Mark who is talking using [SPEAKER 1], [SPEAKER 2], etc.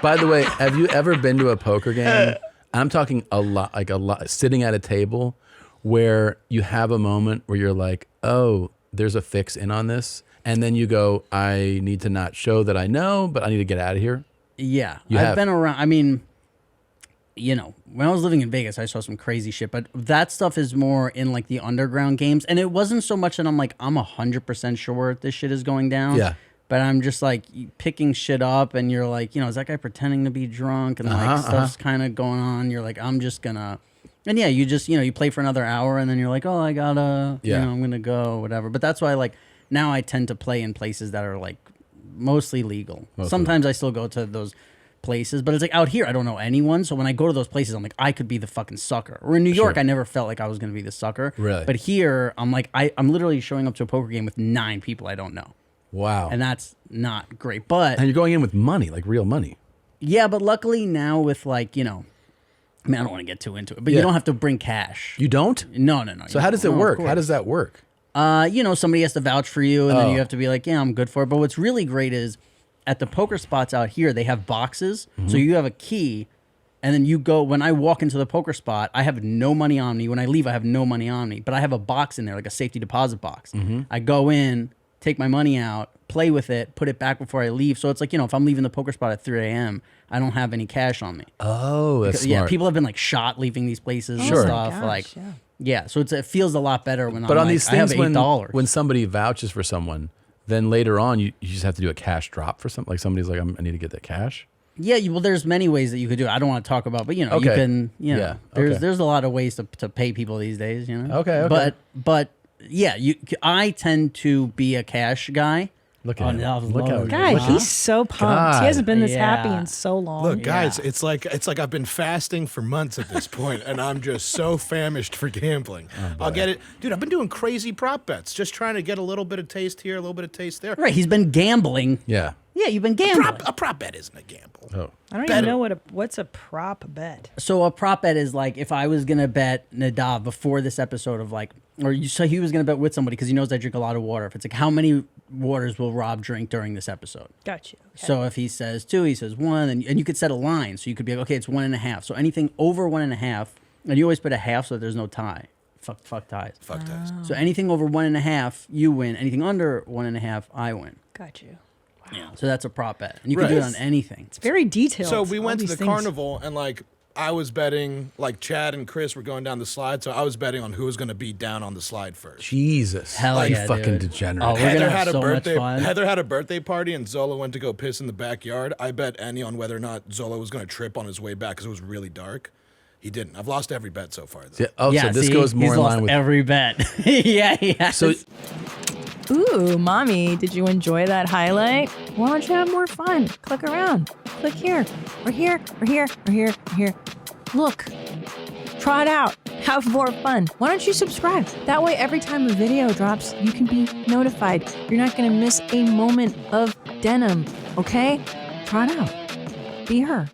[SPEAKER 1] By the way, have you ever been to a poker game? I'm talking a lot, sitting at a table where you have a moment where you're like, oh, there's a fix in on this. And then you go, I need to not show that I know, but I need to get out of here.
[SPEAKER 2] Yeah. I've been around. I mean, you know, when I was living in Vegas, I saw some crazy shit, but that stuff is more in like the underground games. And it wasn't so much that I'm like, I'm 100% sure this shit is going down.
[SPEAKER 1] Yeah.
[SPEAKER 2] But I'm just like picking shit up and you're like, you know, is that guy pretending to be drunk? And like stuff's kind of going on. You're like, I'm just gonna, and yeah, you just, you know, you play for another hour and then you're like, oh, I gotta, you know, I'm gonna go, whatever. But that's why like now I tend to play in places that are like mostly legal. Sometimes I still go to those places, but it's like out here, I don't know anyone. So when I go to those places, I'm like, I could be the fucking sucker. Or in New York, I never felt like I was gonna be the sucker.
[SPEAKER 1] Really?
[SPEAKER 2] But here, I'm like, I'm literally showing up to a poker game with 9 people I don't know.
[SPEAKER 1] Wow.
[SPEAKER 2] And that's not great. But
[SPEAKER 1] and you're going in with money, like real money.
[SPEAKER 2] Yeah, but luckily now with like, you know, I mean, I don't want to get too into it, but you don't have to bring cash.
[SPEAKER 1] You don't?
[SPEAKER 2] No.
[SPEAKER 1] So how does it work? How does that work?
[SPEAKER 2] You know, somebody has to vouch for you, and then you have to be like, yeah, I'm good for it. But what's really great is at the poker spots out here, they have boxes. So you have a key, and then you go, when I walk into the poker spot, I have no money on me. When I leave, I have no money on me. But I have a box in there, like a safety deposit box. I go in, take my money out, play with it, put it back before I leave. So it's like, you know, if I'm leaving the poker spot at 3 a.m., I don't have any cash on me.
[SPEAKER 1] Oh, that's smart.
[SPEAKER 2] Yeah, people have been like shot leaving these places and stuff.
[SPEAKER 3] Gosh,
[SPEAKER 2] like, so it feels a lot better when
[SPEAKER 1] But
[SPEAKER 2] I'm
[SPEAKER 1] on
[SPEAKER 2] like,
[SPEAKER 1] these
[SPEAKER 2] I have
[SPEAKER 1] things,
[SPEAKER 2] $8.
[SPEAKER 1] when somebody vouches for someone, then later on you just have to do a cash drop for something. Like somebody's like, I need to get that cash.
[SPEAKER 2] Yeah, well, there's many ways that you could do it. I don't want to talk about, but you know, you can, you know, there's a lot of ways to pay people these days, you know.
[SPEAKER 1] Okay.
[SPEAKER 2] But yeah, I tend to be a cash guy.
[SPEAKER 1] Look at him. Look at him.
[SPEAKER 3] God, he's so pumped.
[SPEAKER 1] God.
[SPEAKER 3] He hasn't been this happy in so long.
[SPEAKER 4] Look, guys, it's like I've been fasting for months at this point, and I'm just so famished for gambling. I'll get it, dude. I've been doing crazy prop bets, just trying to get a little bit of taste here, a little bit of taste there.
[SPEAKER 2] Right, he's been gambling.
[SPEAKER 1] Yeah.
[SPEAKER 2] Yeah, you've been gambling.
[SPEAKER 4] A prop bet isn't a gamble.
[SPEAKER 1] Oh.
[SPEAKER 3] I don't even know what's a prop bet.
[SPEAKER 2] So a prop bet is like if I was gonna bet Nadav before this episode of like, so he was gonna bet with somebody because he knows I drink a lot of water. If it's like how many waters will Rob drink during this episode?
[SPEAKER 3] Got you. Okay.
[SPEAKER 2] So if he says 2, he says 1, and you could set a line. So you could be like, okay, it's 1.5. So anything over 1.5, and you always put a half so that there's no tie. Fuck ties.
[SPEAKER 4] Fuck ties.
[SPEAKER 2] So anything over 1.5, you win. Anything under 1.5, I win.
[SPEAKER 3] Got you.
[SPEAKER 2] Yeah. So that's a prop bet, and you can do it on anything.
[SPEAKER 3] It's very detailed.
[SPEAKER 4] So we went to
[SPEAKER 3] these
[SPEAKER 4] the
[SPEAKER 3] things.
[SPEAKER 4] carnival, and like I was betting, like Chad and Chris were going down the slide, so I was betting on who was going to be down on the slide first.
[SPEAKER 1] Jesus.
[SPEAKER 2] Hell
[SPEAKER 1] you
[SPEAKER 2] yeah,
[SPEAKER 1] fucking
[SPEAKER 2] dude.
[SPEAKER 1] degenerate.
[SPEAKER 2] Oh, we're
[SPEAKER 4] Heather
[SPEAKER 2] gonna
[SPEAKER 4] had
[SPEAKER 2] have
[SPEAKER 4] a
[SPEAKER 2] so
[SPEAKER 4] birthday.
[SPEAKER 2] much fun.
[SPEAKER 4] Heather had a birthday party, and Zola went to go piss in the backyard. I bet Annie on whether or not Zola was going to trip on his way back because it was really dark. He didn't. I've lost every bet so far, though.
[SPEAKER 1] So this goes more
[SPEAKER 2] he's
[SPEAKER 1] in
[SPEAKER 2] lost
[SPEAKER 1] line with
[SPEAKER 2] every bet. Yeah.
[SPEAKER 1] So
[SPEAKER 3] Ooh, mommy, did you enjoy that highlight? Why don't you have more fun? Click around. Click here, or here, or here, or here, or here. Look. Try it out. Have more fun. Why don't you subscribe? That way, every time a video drops, you can be notified. You're not going to miss a moment of denim, okay? Try it out. Be her.